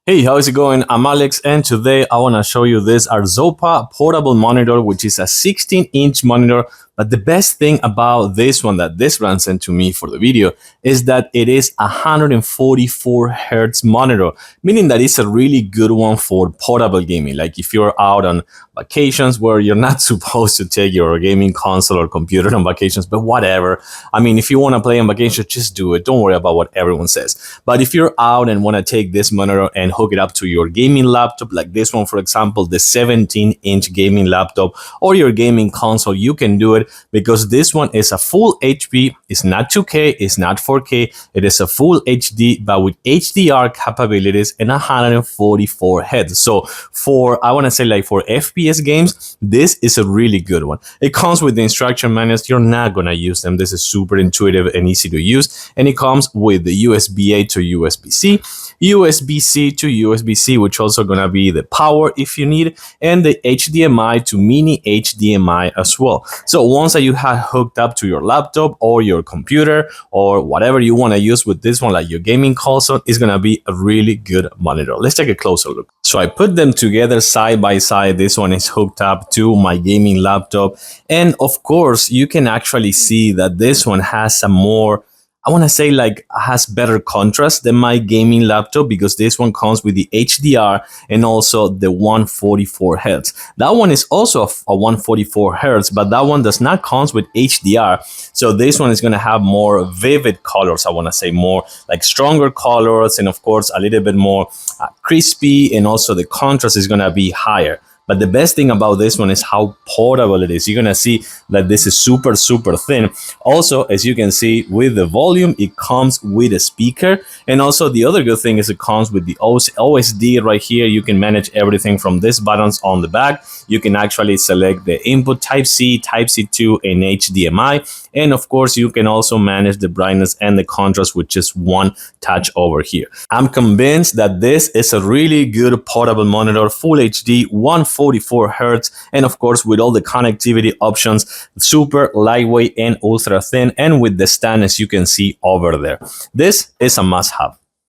Hey, how's it going? I'm Alex, and today I want to show you this ARZOPA portable monitor, which is a 16-inch monitor. But the best thing about this one that this brand sent to me for the video is that it is a 144 hertz monitor, meaning that it's a really good one for portable gaming. Like if you're out on vacations where you're not supposed to take your gaming console or computer on vacations, but whatever. I mean, if you want to play on vacation, just do it. Don't worry about what everyone says. But if you're out and want to take this monitor and hook it up to your gaming laptop, like this one, for example, the 17-inch gaming laptop or your gaming console, you can do it because this one is a full HP. It's not 2K, it's not 4K. It is a full HD, but with HDR capabilities and 144 hertz. So for, I want to say like for FPS games, this is a really good one. It comes with the instruction manuals. You're not going to use them. This is super intuitive and easy to use. And it comes with the USB-A to USB-C, USB-C to USB-C, which also going to be the power if you need, and the HDMI to mini HDMI as well. So once that you have hooked up to your laptop or your computer or whatever you want to use with this one, like your gaming console, is going to be a really good monitor. Let's take a closer look. So I put them together side by side. This one is hooked up to my gaming laptop. And of course, you can actually see that this one has a more, I want to say like has better contrast than my gaming laptop because this one comes with the HDR and also the 144 hertz. That one is also a 144 hertz, but that one does not comes with HDR. So this one is going to have more vivid colors. I want to say more like stronger colors and of course a little bit more crispy, and also the contrast is going to be higher. But the best thing about this one is how portable it is. You're going to see that this is super, super thin. Also, as you can see with the volume, it comes with a speaker. And also the other good thing is it comes with the OSD right here. You can manage everything from these buttons on the back. You can actually select the input Type-C, Type-C 2, and HDMI. And of course, you can also manage the brightness and the contrast with just one touch over here. I'm convinced that this is a really good portable monitor, full HD, 144 hertz, and of course with all the connectivity options, super lightweight and ultra thin, and with the stand as you can see over there. This is a must-have.